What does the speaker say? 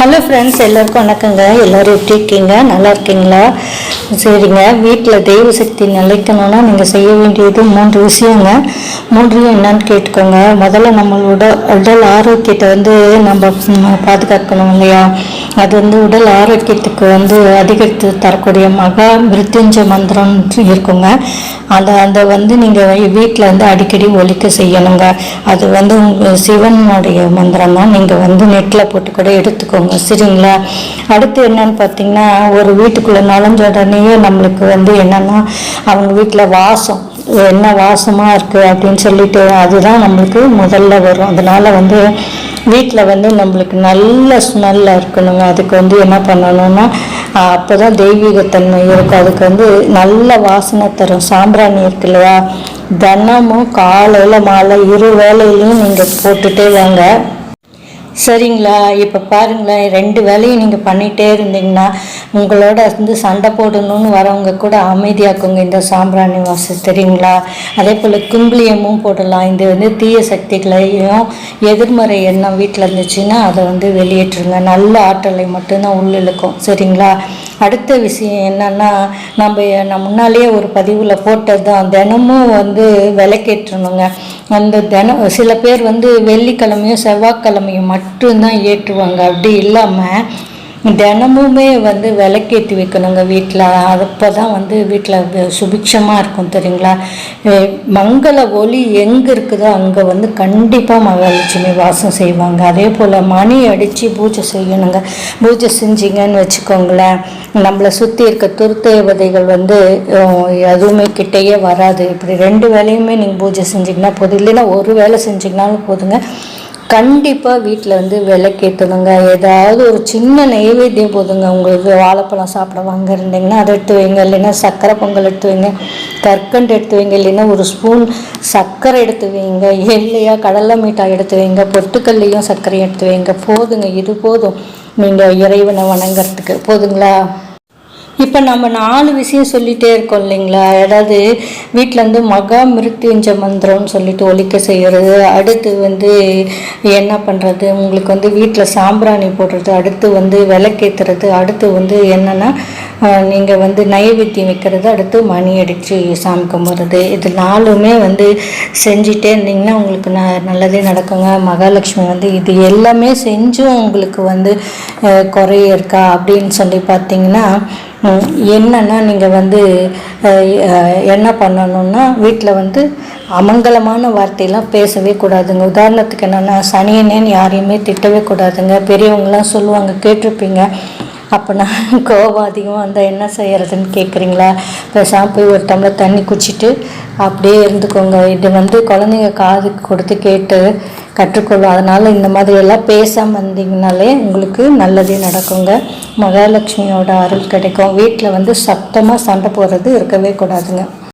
Hello friends, எல்லாருக்கும் வணக்கங்க. எல்லோரும் எப்படி இருக்கீங்க? நல்லா இருக்கீங்களா? சரிங்க. வீட்டில் தெய்வ சக்தி நிலைக்கணும்னா நீங்கள் செய்ய வேண்டியது 3 விஷயங்க. 3 என்னன்னு கேட்டுக்கோங்க. முதல்ல நம்மளோட உடல் ஆரோக்கியத்தை நம்ம பாதுகாக்கணும் இல்லையா? அது உடல் ஆரோக்கியத்துக்கு அதிகரித்து தரக்கூடிய மகா மிருத்யுஞ்ச மந்திரம் இருக்குங்க. அந்த நீங்கள் வீட்டில் அடிக்கடி ஒலிக்க செய்யணுங்க. அது உங்கள் சிவனுடைய மந்திரம் தான். நீங்கள் நெட்டில் போட்டு கூட எடுத்துக்கோங்க, சரிங்களா? அடுத்து என்னன்னு பார்த்தீங்கன்னா, ஒரு வீட்டுக்குள்ளே நுழைஞ்ச உடனேயே நம்மளுக்கு என்னன்னா அவங்க வீட்டில் வாசம் என்ன வாசமாக இருக்குது அப்படின்னு சொல்லிட்டு அதுதான் நம்மளுக்கு முதல்ல வரும். அதனால் வீட்டில் நம்மளுக்கு நல்ல ஸ்மெல்லாக இருக்கணுங்க. அதுக்கு என்ன பண்ணணும்னா, அப்போ தான் தெய்வீகத்தன்மை இருக்கும். அதுக்கு நல்ல வாசனை தரும் சாம்பிராணி இருக்கு இல்லையா? தினமும் காலையில் மாலை 2 வேளையிலையும் நீங்கள் போட்டுகிட்டே வாங்க, சரிங்களா? இப்போ பாருங்களேன், 2 வேலையும் நீங்கள் பண்ணிகிட்டே இருந்தீங்கன்னா உங்களோட சண்டை போடணும்னு வரவங்க கூட அமைதியாக்குங்க இந்த சாம்பிராணி வாசம், தெரியுங்களா? அதே போல் குங்குளியமும் போடலாம். இது தீய சக்திகளையும் எதிர்மறை எண்ணம் வீட்டில் இருந்துச்சுன்னா அதை வெளியேற்றுங்க. நல்ல ஆற்றலை மட்டும்தான் உள்ளிழுக்கும், சரிங்களா? அடுத்த விஷயம் என்னன்னா, நான் முன்னாலேயே ஒரு பதிவில் போட்டது தான், தினமும் விளக்கேற்றணுங்க. சில பேர் வெள்ளிக்கிழமையும் செவ்வாய்க்கிழமையும் மட்டும்தான் ஏற்றுவாங்க. அப்படி இல்லாமல் தினமுமே விளக்கேற்றி வைக்கணுங்க வீட்டில். அப்போ தான் வீட்டில் சுபிக்ஷமாக இருக்கும், தெரியுங்களா? மங்கள ஒளி எங்கே இருக்குதோ அங்கே கண்டிப்பாக மகாலட்சுமி வாசம் செய்வாங்க. அதே போல் மணி அடித்து பூஜை செய்யணுங்க. பூஜை செஞ்சிங்கன்னு வச்சுக்கோங்களேன், நம்மளை சுற்றி இருக்க துர்தேவதைகள் எதுவுமே கிட்டேயே வராது. இப்படி 2 வேலையுமே நீங்கள் பூஜை செஞ்சிங்கன்னா போதும், இல்லைன்னா ஒரு வேலை செஞ்சிங்கனாலும் போதுங்க. கண்டிப்பாக வீட்டில் விளக்கேற்றணுங்க. ஏதாவது ஒரு சின்ன நைவேத்தியம் போதுங்க. உங்களுக்கு வாழைப்பழம் சாப்பிட வாங்க இருந்தீங்கன்னா அதை எடுத்து வைங்க, இல்லைன்னா சர்க்கரை பொங்கல் எடுத்து வைங்க, கற்கண்டு எடுத்து வைங்க, இல்லைன்னா ஒரு ஸ்பூன் சர்க்கரை எடுத்து வைங்க, இல்லையா கடலை மிட்டாய் எடுத்து வைங்க, பொட்டுக்கல்லையும் சர்க்கரையும் எடுத்து வைங்க. போதுங்க, இது போதும் நீங்கள் இறைவனை வணங்குறதுக்கு, போதுங்களா? இப்போ நம்ம 4 விஷயம் சொல்லிகிட்டே இருக்கோம் இல்லைங்களா? அதாவது வீட்டில் மகா மிருத்யுஞ்ச மந்திரம்னு சொல்லிட்டு ஒலிக்க செய்கிறது. அடுத்து என்ன பண்ணுறது, உங்களுக்கு வீட்டில் சாம்பிராணி போடுறது, அடுத்து விளக்கேற்றுறது, அடுத்து என்னென்னா நீங்கள் நைவேத்தியம் வைக்கிறது, அடுத்து மணி அடித்து சாமி கும்பிட்றது. இது 4மே செஞ்சிட்டே இருந்தீங்கன்னா உங்களுக்கு நல்லதே நடக்குங்க. மகாலட்சுமி இது எல்லாமே செஞ்சும் உங்களுக்கு குறைய இருக்கா அப்படின்னு சொல்லி பார்த்தீங்கன்னா, என்னன்னா நீங்கள் என்ன பண்ணணும்னா, வீட்டில் அமங்கலமான வார்த்தையெல்லாம் பேசவே கூடாதுங்க. உதாரணத்துக்கு என்னென்னா, சனியனேன்னு யாரையுமே திட்டவே கூடாதுங்க. பெரியவங்களாம் சொல்லுவாங்க, கேட்டிருப்பீங்க. அப்போ நான் கோபம் அதிகமாக வந்தால் என்ன செய்கிறதுன்னு கேட்குறீங்களா? பேசாமல் போய் ஒரு டம்ளர் தண்ணி குடிச்சிட்டு அப்படியே இருந்துக்கோங்க. இது குழந்தைங்க காதுக்கு கொடுத்து கேட்டு கற்றுக்கொள்ளும். அதனால் இந்த மாதிரியெல்லாம் பேசாமல் இருந்தீங்கனாலே உங்களுக்கு நல்லதே நடக்குங்க. மகாலட்சுமியோட அருள் கிடைக்கும். வீட்டில் சத்தமாக சண்டை போடுறது இருக்கவே கூடாதுங்க.